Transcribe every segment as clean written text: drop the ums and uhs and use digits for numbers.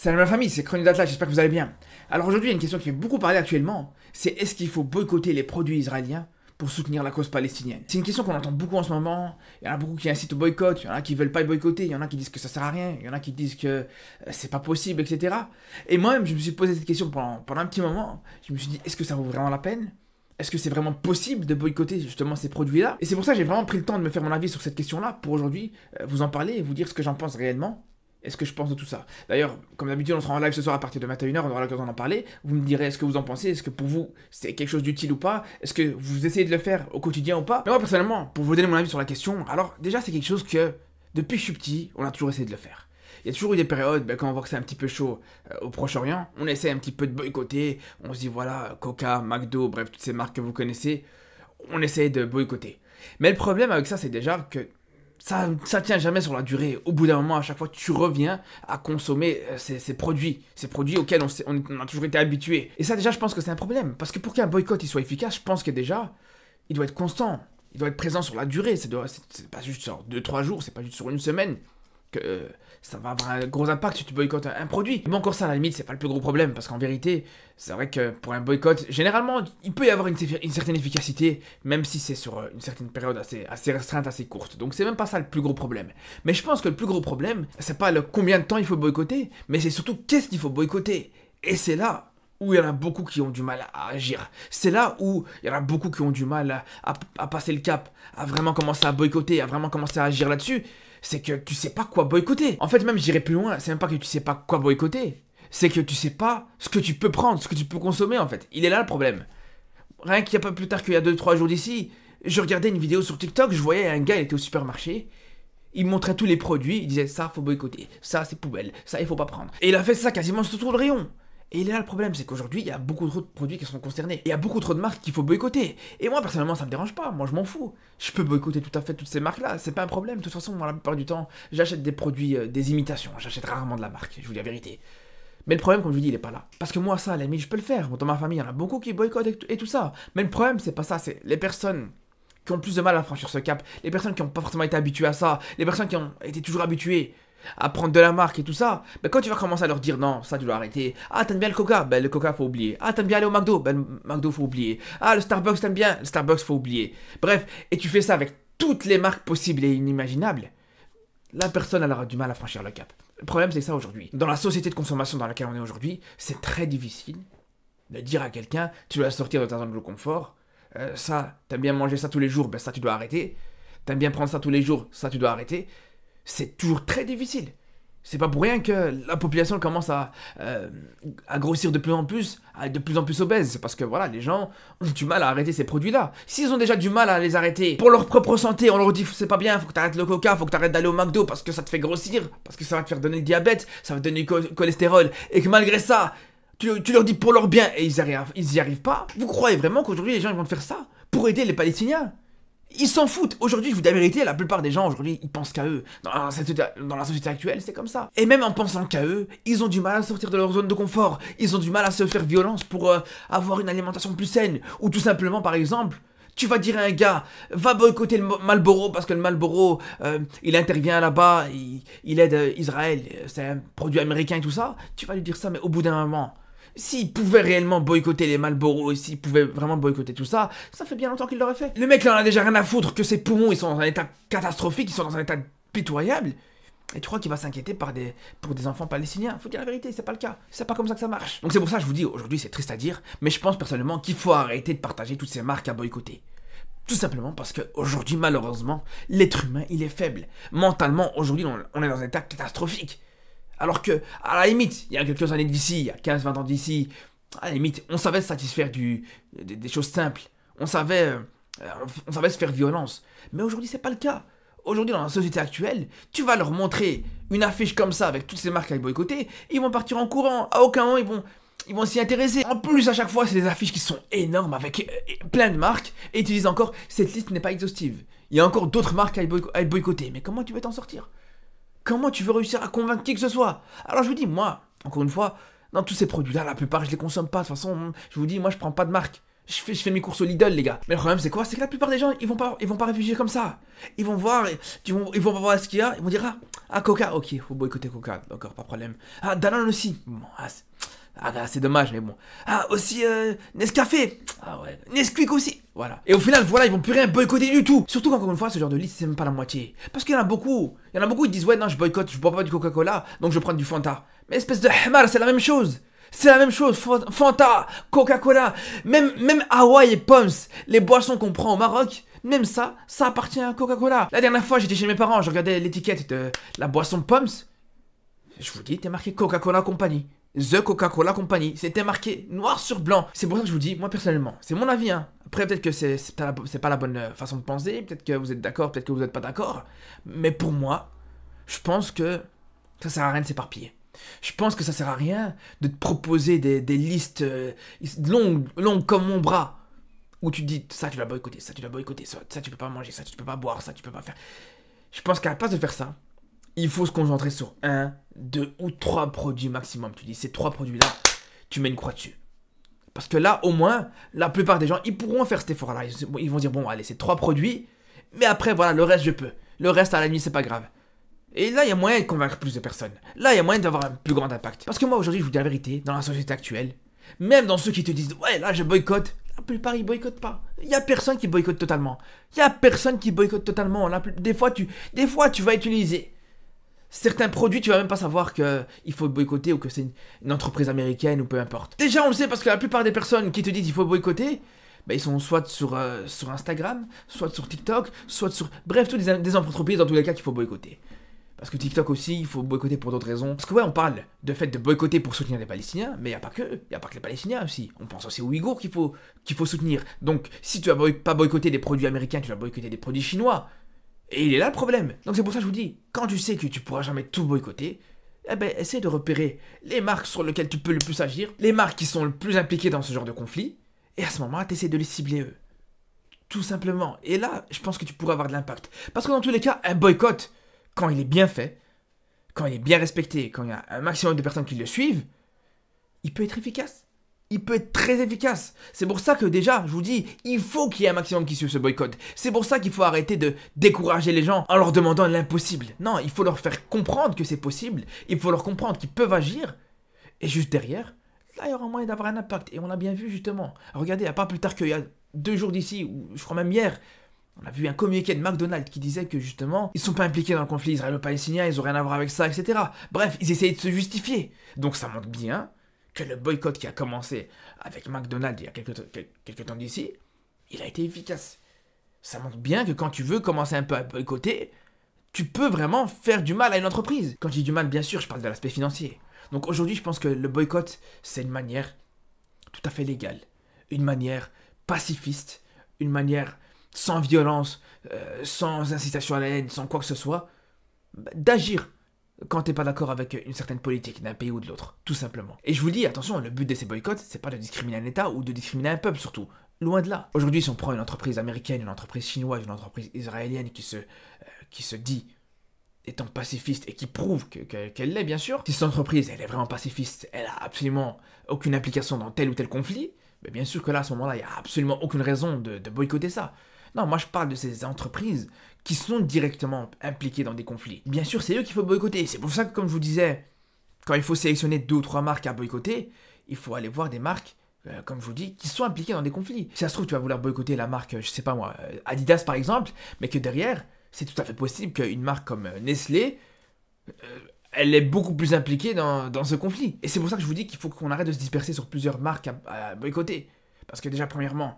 Salut ma famille, c'est Chronique d'Atlas, j'espère que vous allez bien. Alors aujourd'hui, il y a une question qui fait beaucoup parler actuellement, c'est est-ce qu'il faut boycotter les produits israéliens pour soutenir la cause palestinienne? C'est une question qu'on entend beaucoup en ce moment, il y en a beaucoup qui incitent au boycott, il y en a qui veulent pas le boycotter, il y en a qui disent que ça sert à rien, il y en a qui disent que c'est pas possible, etc. Et moi-même, je me suis posé cette question pendant un petit moment, je me suis dit, est-ce que ça vaut vraiment la peine? Est-ce que c'est vraiment possible de boycotter justement ces produits-là? Et c'est pour ça que j'ai vraiment pris le temps de me faire mon avis sur cette question-là, pour aujourd'hui vous en parler et vous dire ce que j'en pense réellement. Est-ce que je pense de tout ça? D'ailleurs, comme d'habitude, on sera en live ce soir à partir de 21h, on aura l'occasion d'en parler. Vous me direz ce que vous en pensez, est-ce que pour vous c'est quelque chose d'utile ou pas? Est-ce que vous essayez de le faire au quotidien ou pas? Mais moi personnellement, pour vous donner mon avis sur la question, alors déjà c'est quelque chose que, depuis que je suis petit, on a toujours essayé de le faire. Il y a toujours eu des périodes, quand on voit que c'est un petit peu chaud au Proche-Orient, on essaie un petit peu de boycotter, on se dit voilà, Coca, McDo, bref, toutes ces marques que vous connaissez, on essaie de boycotter. Mais le problème avec ça, c'est déjà que ça tient jamais sur la durée. Au bout d'un moment, à chaque fois, tu reviens à consommer ces produits auxquels on a toujours été habitué. Et ça, déjà, je pense que c'est un problème. Parce que pour qu'un boycott il soit efficace, je pense que déjà, il doit être constant. Il doit être présent sur la durée. C'est pas juste sur 2-3 jours, c'est pas juste sur une semaine que ça va avoir un gros impact si tu boycottes un produit. Mais encore ça, à la limite, c'est pas le plus gros problème, parce qu'en vérité, c'est vrai que pour un boycott, généralement, il peut y avoir une certaine efficacité, même si c'est sur une certaine période assez restreinte, assez courte. Donc c'est même pas ça le plus gros problème. Mais je pense que le plus gros problème, c'est pas le combien de temps il faut boycotter, mais c'est surtout qu'est-ce qu'il faut boycotter. Et c'est là où il y en a beaucoup qui ont du mal à agir. C'est là où il y en a beaucoup qui ont du mal à passer le cap, à vraiment commencer à boycotter, à vraiment commencer à agir là-dessus. C'est que tu sais pas quoi boycotter. En fait, même j'irai plus loin, c'est même pas que tu sais pas quoi boycotter, c'est que tu sais pas ce que tu peux prendre, ce que tu peux consommer en fait. Il est là le problème. Rien qu'il y a pas plus tard qu'il y a 2-3 jours d'ici, je regardais une vidéo sur TikTok, je voyais un gars, il était au supermarché, il montrait tous les produits, il disait ça faut boycotter, ça c'est poubelle, ça il faut pas prendre. Et il a fait ça quasiment sur tout le rayon. Et il est là le problème, c'est qu'aujourd'hui, il y a beaucoup trop de produits qui sont concernés. Et il y a beaucoup trop de marques qu'il faut boycotter. Et moi, personnellement, ça me dérange pas. Moi, je m'en fous. Je peux boycotter tout à fait toutes ces marques-là. C'est pas un problème. De toute façon, moi, la plupart du temps, j'achète des produits, des imitations. J'achète rarement de la marque, je vous dis la vérité. Mais le problème, comme je vous dis, il est pas là. Parce que moi, ça, à la limite, je peux le faire. Dans ma famille, il y en a beaucoup qui boycottent et tout ça. Mais le problème, c'est pas ça. C'est les personnes qui ont plus de mal à franchir ce cap. Les personnes qui n'ont pas forcément été habituées à ça. Les personnes qui ont été toujours habituées à prendre de la marque et tout ça, ben quand tu vas commencer à leur dire non, ça tu dois arrêter. Ah, t'aimes bien le Coca? Ben le Coca faut oublier. Ah, t'aimes bien aller au McDo? Ben le McDo faut oublier. Ah, le Starbucks t'aimes bien? Le Starbucks faut oublier. Bref, et tu fais ça avec toutes les marques possibles et inimaginables, la personne elle aura du mal à franchir le cap. Le problème c'est ça aujourd'hui. Dans la société de consommation dans laquelle on est aujourd'hui, c'est très difficile de dire à quelqu'un tu dois sortir de ta zone de confort. Ça, t'aimes bien manger ça tous les jours? Ben ça tu dois arrêter. T'aimes bien prendre ça tous les jours? Ça tu dois arrêter. C'est toujours très difficile. C'est pas pour rien que la population commence à grossir de plus en plus, à être de plus en plus obèse. C'est parce que voilà, les gens ont du mal à arrêter ces produits-là. S'ils ont déjà du mal à les arrêter pour leur propre santé, on leur dit c'est pas bien, faut que t'arrêtes le Coca, faut que t'arrêtes d'aller au McDo parce que ça te fait grossir, parce que ça va te faire donner le diabète, ça va te donner le cholestérol, et que malgré ça, tu leur dis pour leur bien et ils y arrivent pas. Vous croyez vraiment qu'aujourd'hui les gens ils vont faire ça pour aider les Palestiniens? Ils s'en foutent. Aujourd'hui, je vous dis la vérité, la plupart des gens, aujourd'hui, ils pensent qu'à eux. Dans la société actuelle, c'est comme ça. Et même en pensant qu'à eux, ils ont du mal à sortir de leur zone de confort. Ils ont du mal à se faire violence pour avoir une alimentation plus saine. Ou tout simplement, par exemple, tu vas dire à un gars, va boycotter le Marlboro parce que le Marlboro, il intervient là-bas, il aide Israël, c'est un produit américain et tout ça. Tu vas lui dire ça, mais au bout d'un moment... S'il pouvait réellement boycotter les Marlboro et s'il pouvait vraiment boycotter tout ça, ça fait bien longtemps qu'il l'aurait fait. Le mec là, on a déjà rien à foutre que ses poumons ils sont dans un état catastrophique, ils sont dans un état pitoyable. Et tu crois qu'il va s'inquiéter pour des enfants palestiniens? Faut dire la vérité, c'est pas le cas. C'est pas comme ça que ça marche. Donc c'est pour ça que je vous dis, aujourd'hui c'est triste à dire, mais je pense personnellement qu'il faut arrêter de partager toutes ces marques à boycotter. Tout simplement parce qu'aujourd'hui, malheureusement, l'être humain il est faible. Mentalement, aujourd'hui on est dans un état catastrophique. Alors que, à la limite, il y a quelques années d'ici, il y a 15-20 ans d'ici, à la limite, on savait se satisfaire des choses simples. On savait se faire violence. Mais aujourd'hui, c'est pas le cas. Aujourd'hui, dans la société actuelle, tu vas leur montrer une affiche comme ça, avec toutes ces marques à boycotter, ils vont partir en courant. À aucun moment, ils vont s'y intéresser. En plus, à chaque fois, c'est des affiches qui sont énormes, avec plein de marques, et tu dis encore, cette liste n'est pas exhaustive. Il y a encore d'autres marques à être boycotter. Mais comment tu veux t'en sortir ? Comment tu veux réussir à convaincre qui que ce soit? Alors je vous dis, moi, encore une fois, dans tous ces produits-là, la plupart, je les consomme pas. De toute façon, je vous dis, moi, je prends pas de marque. Je fais mes courses au Lidl, les gars. Mais le problème, c'est quoi? C'est que la plupart des gens, ils vont pas réfléchir comme ça. Ils vont voir, ils vont voir ce qu'il y a, ils vont dire, Ah, Coca, ok, faut boycotter Coca, d'accord, pas de problème. Ah, Danone aussi. Bon, c'est dommage, mais bon. Ah, aussi, Nescafé. Ah ouais, Nesquik aussi. Voilà. Et au final, voilà, ils vont plus rien boycotter du tout. Surtout qu'encore une fois, ce genre de liste, c'est même pas la moitié. Parce qu'il y en a beaucoup. Il y en a beaucoup, ils disent, ouais, non, je boycotte, je bois pas du Coca-Cola, donc je prends du Fanta. Mais espèce de hamar, c'est la même chose. C'est la même chose, Fanta, Coca-Cola, même Hawaii et Poms, les boissons qu'on prend au Maroc, même ça appartient à Coca-Cola. La dernière fois, j'étais chez mes parents, je regardais l'étiquette de la boisson Poms. Je vous dis, c'était marqué Coca-Cola Company. The Coca-Cola Company. C'était marqué noir sur blanc. C'est pour ça que je vous dis, moi personnellement, c'est mon avis, hein. Après, peut-être que c'est pas la bonne façon de penser, peut-être que vous êtes d'accord, peut-être que vous n'êtes pas d'accord. Mais pour moi, je pense que ça sert à rien de s'éparpiller. Je pense que ça sert à rien de te proposer des listes longues comme mon bras. Où tu te dis, ça tu dois boycotter, ça tu dois boycotter, ça tu peux pas manger, ça tu peux pas boire, ça tu peux pas faire. Je pense qu'à la place de faire ça, il faut se concentrer sur 1, 2 ou 3 produits maximum. Tu dis, ces 3 produits-là, tu mets une croix dessus. Parce que là, au moins, la plupart des gens, ils pourront faire cet effort-là. Ils vont dire, bon, allez, c'est 3 produits, mais après, voilà, le reste, je peux. Le reste, à la nuit, c'est pas grave. Et là, il y a moyen de convaincre plus de personnes. Là, il y a moyen d'avoir un plus grand impact. Parce que moi, aujourd'hui, je vous dis la vérité, dans la société actuelle, même dans ceux qui te disent, ouais, là, je boycotte, la plupart, ils boycottent pas. Il y a personne qui boycotte totalement. Il y a personne qui boycotte totalement. Des fois, tu vas utiliser certains produits, tu vas même pas savoir qu'il faut boycotter ou que c'est une entreprise américaine ou peu importe. Déjà, on le sait parce que la plupart des personnes qui te disent qu'il faut boycotter, bah, ils sont soit sur Instagram, soit sur TikTok, soit sur... Bref, toutes des entreprises dans tous les cas qu'il faut boycotter. Parce que TikTok aussi, il faut boycotter pour d'autres raisons. Parce que ouais, on parle de fait de boycotter pour soutenir les Palestiniens, mais il n'y a pas que les Palestiniens aussi. On pense aussi aux Ouïghours qu'il faut soutenir. Donc, si tu vas pas boycotter des produits américains, tu vas boycotter des produits chinois. Et il est là le problème. Donc c'est pour ça que je vous dis, quand tu sais que tu pourras jamais tout boycotter, eh ben, essaie de repérer les marques sur lesquelles tu peux le plus agir, les marques qui sont le plus impliquées dans ce genre de conflit, et à ce moment-là, tu essaies de les cibler eux. Tout simplement. Et là, je pense que tu pourras avoir de l'impact. Parce que dans tous les cas, un boycott, quand il est bien fait, quand il est bien respecté, quand il y a un maximum de personnes qui le suivent, il peut être efficace. Il peut être très efficace. C'est pour ça que déjà, je vous dis, il faut qu'il y ait un maximum qui suivent ce boycott. C'est pour ça qu'il faut arrêter de décourager les gens en leur demandant l'impossible. Non, il faut leur faire comprendre que c'est possible. Il faut leur comprendre qu'ils peuvent agir. Et juste derrière, là, il y aura moyen d'avoir un impact. Et on l'a bien vu justement. Regardez, à pas plus tard qu'il y a 2 jours d'ici, ou je crois même hier, on a vu un communiqué de McDonald's qui disait que justement, ils sont pas impliqués dans le conflit israélo-palestinien, ils ont rien à voir avec ça, etc. Bref, ils essayaient de se justifier. Donc ça montre bien que le boycott qui a commencé avec McDonald's il y a quelques temps d'ici, il a été efficace. Ça montre bien que quand tu veux commencer un peu à boycotter, tu peux vraiment faire du mal à une entreprise. Quand je dis du mal, bien sûr, je parle de l'aspect financier. Donc aujourd'hui, je pense que le boycott, c'est une manière tout à fait légale, une manière pacifiste, une manière sans violence, sans incitation à la haine, sans quoi que ce soit, d'agir quand t'es pas d'accord avec une certaine politique d'un pays ou de l'autre, tout simplement. Et je vous dis, attention, le but de ces boycotts, c'est pas de discriminer un État ou de discriminer un peuple surtout. Loin de là. Aujourd'hui, si on prend une entreprise américaine, une entreprise chinoise, une entreprise israélienne qui se dit étant pacifiste et qui prouve qu'elle l'est, bien sûr, si cette entreprise, elle est vraiment pacifiste, elle a absolument aucune implication dans tel ou tel conflit, mais bien sûr que là, à ce moment-là, il n'y a absolument aucune raison de boycotter ça. Non, moi je parle de ces entreprises qui sont directement impliquées dans des conflits. Bien sûr, c'est eux qu'il faut boycotter. C'est pour ça que, comme je vous disais, quand il faut sélectionner 2 ou 3 marques à boycotter, il faut aller voir des marques, comme je vous dis, qui sont impliquées dans des conflits. Si ça se trouve, tu vas vouloir boycotter la marque, je sais pas moi, Adidas par exemple, mais que derrière, c'est tout à fait possible qu'une marque comme Nestlé, elle est beaucoup plus impliquée dans ce conflit. Et c'est pour ça que je vous dis qu'il faut qu'on arrête de se disperser sur plusieurs marques à boycotter. Parce que déjà, premièrement,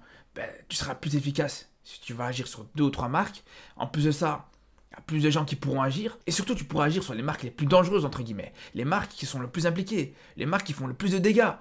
tu seras plus efficace si tu vas agir sur 2 ou 3 marques. En plus de ça, il y a plus de gens qui pourront agir. Et surtout, tu pourras agir sur les marques les plus dangereuses, entre guillemets. Les marques qui sont le plus impliquées. Les marques qui font le plus de dégâts.